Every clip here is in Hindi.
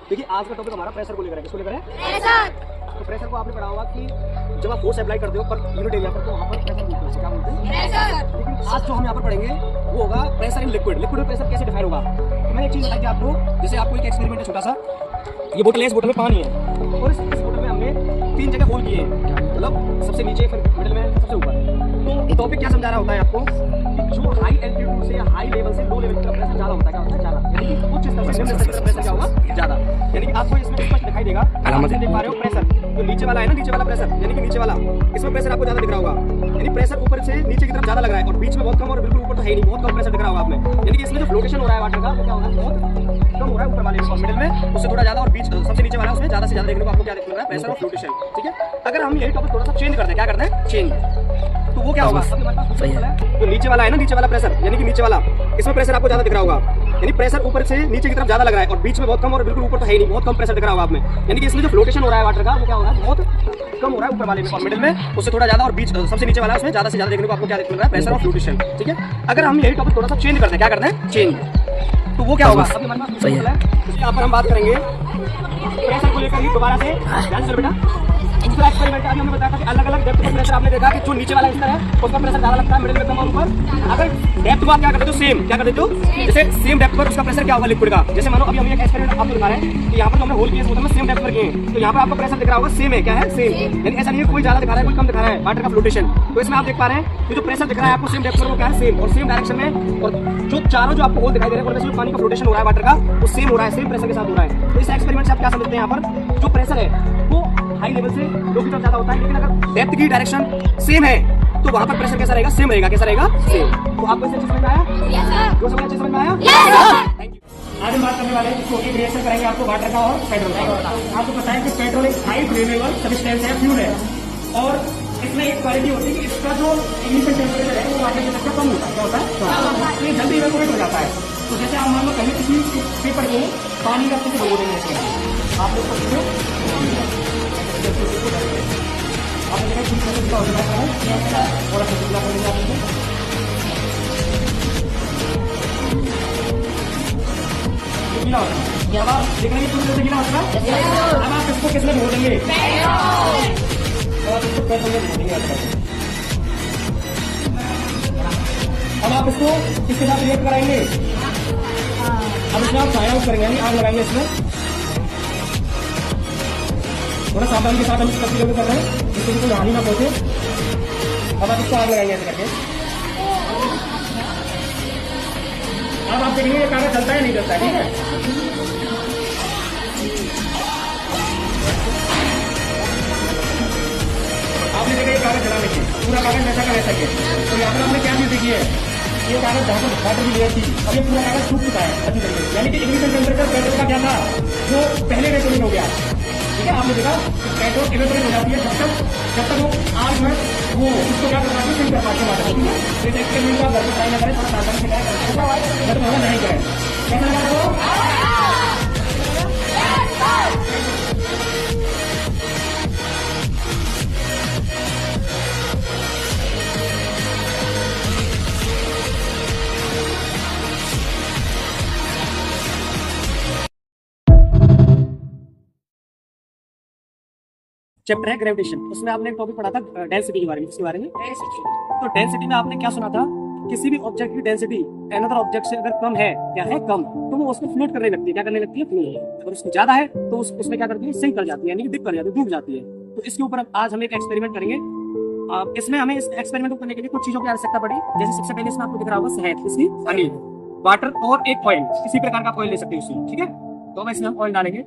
देखिए आज का टॉपिक हमारा प्रेशर को लेकर है। किसको लेकर है? प्रेशर। तो प्रेशर को आपने पढ़ा होगा कि जब आप फोर्स अप्लाई करते हो पर यूनिट एरिया पर तो वहाँ पर प्रेशर बोलते हैं। क्या बोलते हैं? प्रेशर। लेकिन आज जो हम यहाँ पर पढ़ेंगे वो होगा प्रेशर इन लिक्विड। लिक्विड में प्रेशर कैसे डिफाइन होगा? तो मैंने एक चीज बताई थी आपको, जैसे आपको एक एक्सपेरिमेंट है छोटा सा, ये बोतल है, इस बोतल में पानी है और इस बोतल में हमने 3 जगह होल किए हैं, मतलब सबसे नीचे, फिर मिडिल में, सबसे ऊपर। तो टॉपिक क्या समझा रहा होता है आपको कि जो हाई एल्टीट्यूड से या हाई लेवल से लो लेवल का प्रेशर ज्यादा होता है, क्या होता है? ज्यादा, यानी कि उच्च स्तर से निम्न स्तर का प्रेशर क्या होगा? ज्यादा। यानी कि आपको इसमें स्पष्ट दिखाई देगा, आप देख पा रहे हो प्रेशर जो नीचे वाला है ना, नीचे वाला प्रेशर यानी कि नीचे वाला, इसमें प्रेशर आपको ज्यादा दिख रहा होगा। यानी प्रेशर ऊपर से नीचे की तरफ ज्यादा लग रहा है और बीच में बहुत कम और बिल्कुल ऊपर तो है ही नहीं, बहुत कम प्रेशर दिख रहा होगा आप में। यानी कि इसमें जो फ्लोटेशन हो रहा है वाटर का वो क्या होगा? बहुत कम हो रहा है ऊपर वाले और मिडिल में उससे थोड़ा ज्यादा, और बीच सबसे नीचे वाला उसमें ज्यादा से ज्यादा देखने को आपको क्या देखने को मिल रहा है? प्रेशर और फ्लोटेशन। ठीक है, अगर हम यही टॉपिक थोड़ा सा चेंज करते हैं, क्या करते हैं? चेंज, तो वो क्या होगा? जो नीचे वाला है ना, नीचे वाला प्रेशर यानी कि नीचे वाला, इसमें प्रेशर आपको ज्यादा दिख रहा होगा। यानी प्रेशर ऊपर से नीचे की तरफ ज्यादा लग रहा है और बीच में बहुत कम और बिल्कुल ऊपर तो है ही नहीं, बहुत कम प्रेशर दिख रहा होगा आप में। यानी कि इसमें जो फ्लोटेशन हो रहा है वाटर का वो क्या हो रहा है? बहुत कम हो रहा है ऊपर वाले में और मिडिल में उससे थोड़ा ज्यादा, और बीच सबसे नीचे वाला उसमें ज्यादा से ज्यादा देखने को आपको क्या देखने को मिल रहा है? प्रेशर और फ्लोटेशन। ठीक है, अगर हम यही टॉपिक थोड़ा सा चेंज करते हैं, क्या करते हैं? चेंज, तो वो क्या होगा? अभी हमारे पास सही है, यहाँ पर हम बात करेंगे प्रेशर को लेकर ही दोबारा से। ध्यान से बेटा, दूसरा एक्सपेरिमेंट अभी हमने बताया था कि अलग अलग डेप्थ का प्रेशर आपने देखा कि जो नीचे वाला स्तर है उसका प्रेशर ज्यादा लगता है, मिडिल में कम और ऊपर। अगर डेप्थ को आप क्या करते हो? सेम, क्या करते हो? जैसे सेम डेप्थ पर उसका प्रेशर क्या होगा लिक्विड का? जैसे मानो अभी हम एक एक्सपेरिमेंट आपको दिखा रहे हैं कि यहाँ पर हमने होल किया, बोतल में सेम डेप्थ पर किए हैं, तो यहाँ पर आपको प्रेशर दिख रहा होगा सेम है। क्या है? सेम। यानी ऐसा नहीं है कोई ज्यादा दिखा रहा है कोई कम दिखा रहा है वाटर का फ्लोटेशन। तो इसमें आप देख पा रहे हैं कि जो प्रेशर दिख रहा है आपको सेम डेप्थ पर वो क्या है? सेम, और सेम डायरेक्शन में, और जो चारों जो आपको होल दिखाई दे रहे हैं उनमें से जो पानी का फ्लोटेशन हो रहा है वाटर का वो सेम हो रहा है, सेम प्रेशर के साथ हो रहा है। तो इस एक्सपेरिमेंट से आप क्या समझते हैं? यहाँ पर जो प्रेशर है वो हाई लेवल से लो की तरफ ज्यादा होता है, लेकिन अगर डेप्थ की डायरेक्शन सेम है तो वहां पर प्रेशर कैसा रहेगा? सेम रहेगा। कैसा रहेगा? सेम। तो आपको इसे अच्छे समझ में आया? जो समझ अच्छे समझ में आया? Thank you. आज हम बात करने वाले हैं कि रिएक्शन करेंगे आपको वाटर का और पेट्रोल का। आपको पता है कि पेट्रोल एक हाई फ्लेमेबल सब्सटेंस है, फ्यूल है, और इसमें एक क्वालिटी होती है कि इसका जो इनिशियल टेम्परेचर है वो वाटर टेम्परेचर कम होता है। क्या होता है? ये जल्दी इवेपोरेट हो जाता है। तो जैसे आप मान लो कहीं किसी पेपर को पानी का कुछ हो देंगे, आप लोग अब आप देख रहे हैं गीला होगा। अब आप इसको किसमें धो देंगे? आप इसको पेट्रोल में धो देंगे। अब आप इसको किसके साथ रिएक्ट कराएंगे? अब इसमें आप फायर आउट करेंगे, यानी आग लगाएंगे इसमें। थोड़ा सावधानी के साथ हम इसका प्रयोग कर रहे हैं जिससे कि कोई हानि ना पहुंचे। अब आप इसको आग लगाएंगे ऐसे करके। अब आप देखेंगे ये कागज चलता है नहीं चलता है। ठीक है, आपने देखा ये कागज चला देखिए, पूरा कागज वैसा का वैसा है। तो यहाँ पर आपने क्या चीज देखी है? ये कागज जहाँ पर वाटर की लेयर थी, अब ये पूरा कागज सूख चुका है अच्छी तरीके से। यानी कि इग्निशन टेम्परेचर पेट्रोल का क्या था? जो पहले इवेपोरेट हो गया। ठीक है, आपने देखा पेट्रोल इवेपोरेट हो जाती है जब तक वो आग में वो उसको क्या करना है? कर पाते वाटर। ठीक है, जैसे एक्सपेरिमेंट का घर में ट्राई ना करें, थोड़ा सावधानी से करें, घर में नहीं करें। कैसा लगा आपको? चैप्टर है ग्रेविटेशन, उसमें आपने एक टॉपिक पढ़ा था डेंसिटी के बारे में। इसके बारे में तो डेंसिटी में आपने क्या सुना था? किसी भी ऑब्जेक्ट की डेंसिटी अनदर ऑब्जेक्ट से अगर कम है, क्या है? कम, तो वो उसको फ्लोट करने लगती है। क्या करने लगती है? फ्लोट। अगर उसकी ज्यादा है तो उसमें क्या करती है? सिंक कर जाती है, यानी कि डिप कर जाती है, डूब जाती है। तो इसके ऊपर आज हम एक एक्सपेरिमेंट करेंगे। इसमें हमें इस एक्सपेरिमेंट को करने के लिए कुछ चीजों की आवश्यकता पड़ी। जैसे सबसे पहले इसमें आपको दिख रहा होगा शहद, इसकी हनी, वाटर और एक ऑयल, किसी प्रकार का ऑयल ले सकते हैं उसमें। ठीक है, तो अब इसमें हम ऑयल डालेंगे।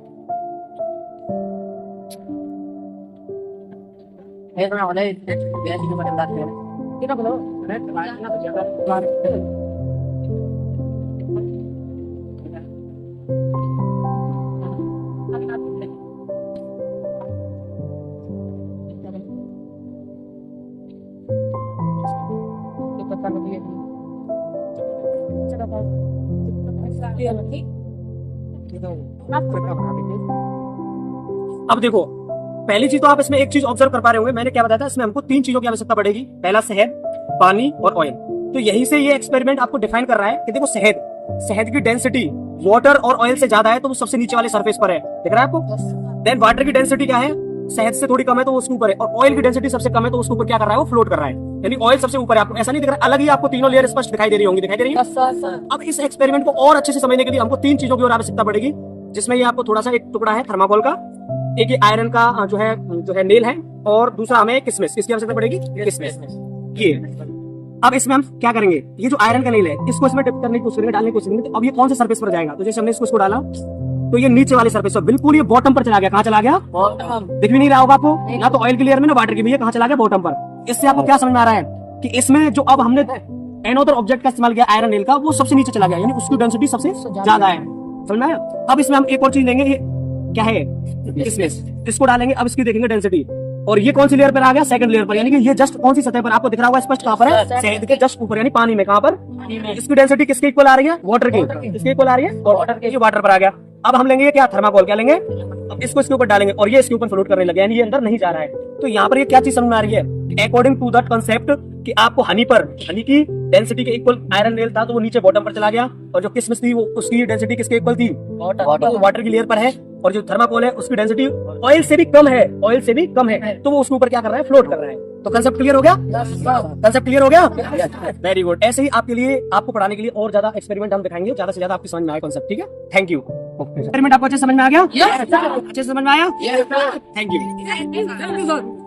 अब देखो, पहली चीज तो आप इसमें एक चीज ऑब्जर्व कर पा रहे होंगे, मैंने क्या बताया था? इसमें हमको 3 चीजों की आवश्यकता पड़ेगी। पहला शहद, पानी और ऑयल। तो यहीं से ये एक्सपेरिमेंट आपको डिफाइन कर रहा है कि देखो शहद, शहद की डेंसिटी वाटर और ऑयल से ज्यादा है तो वो सबसे नीचे वाले सरफेस पर है, दिख रहा है आपको। देन वाटर की डेंसिटी क्या है, शहद से थोड़ी कम है तो वो उसके ऊपर है, और ऑयल की डेंसिटी सबसे कम है तो उसके ऊपर क्या कर रहा है, वो फ्लोट कर रहा है, यानी ऑयल सबसे ऊपर है। आपको ऐसा नहीं दिख रहा, अलग ही आपको तीनों लेयर स्पष्ट दिखाई दे रही होंगी, दिखाई दे रही है। अब इस एक्सपेरिमेंट को और अच्छे से समझने के लिए हमको 3 चीजों की और आवश्यकता पड़ेगी, जिसमें ये आपको थोड़ा सा एक टुकड़ा है थर्माकोल का, एक ये आयरन का जो है नेल है, और दूसरा हमें किसमिस, किसकी आवश्यकता पड़ेगी, किसमिस। ये अब इसमें हम क्या करेंगे, ये जो आयरन का नेल है इसको इसमें डिप करने की कोशिश करेंगे, डालने की कोशिश करेंगे। तो अब ये कौन से सरफेस पर जाएगा, तो जैसे हमने इसको डाला तो ये नीचे वाले सरफेस पर, बिल्कुल ये बॉटम पर चला गया। कहाँ चला गया, बॉटम। दिख भी नहीं रहा होगा आपको, ना तो ऑयल की लेयर में ना वाटर की में, ये कहाँ चला गया, बॉटम पर। इससे आपको क्या समझ में आ रहा है कि इसमें जो अब हमने एनोदर ऑब्जेक्ट का इस्तेमाल किया आयरन नेल का, वो सबसे नीचे चला गया, यानी उसकी डेंसिटी सबसे ज्यादा है। समझ में आया। अब इसमें हम एक और चीज लेंगे, ये क्या है, किसमिस, इसको डालेंगे। अब इसकी देखेंगे डेंसिटी, और ये कौन सी लेयर पर आ गया, सेकंड लेयर पर, यानी कि ये जस्ट कौन सी सतह पर आपको दिख रहा होगा स्पष्ट, कहां पर है, शहद के जस्ट ऊपर, यानी पानी में। कहां पर, इसकी डेंसिटी किसके इक्वल आ रही है, वाटर की, किसके इक्वल आ रही है, वाटर के। ये वाटर पर आ गया। अब हम लेंगे क्या, थर्माकोल, क्या लेंगे, अब इसको इसके ऊपर डालेंगे और ये इसके ऊपर फ्लोट करने लगे, यानी ये अंदर नहीं जा रहा है। तो यहाँ पर ये क्या चीज समझ में आ रही है, अकॉर्डिंग टू दैट कंसेप्ट कि आपको हनी की डेंसिटी के इक्वल आयरन नेल था तो वो नीचे बॉटम पर चला गया, और जो किसमिस थी वो उसकी डेंसिटी किसके इक्वल थी, वाटर की लेयर पर है, और जो थर्माकोल है उसकी डेंसिटी ऑयल से भी कम है, ऑयल से भी कम है, तो वो उसके ऊपर क्या कर रहा है, फ्लोट कर रहा है। तो कंसेप्ट क्लियर हो गया, कंसेप्ट क्लियर हो गया, वेरी गुड। ऐसे ही आपके लिए, आपको पढ़ाने के लिए और ज्यादा एक्सपेरिमेंट हम दिखाएंगे, ज्यादा से ज्यादा आपकी समझ में आए कंसेप्ट, ठीक है। Thank you. एक्सपेरिमेंट आपको अच्छे समझ में आ गया, अच्छे समझ में आया, थैंक यू।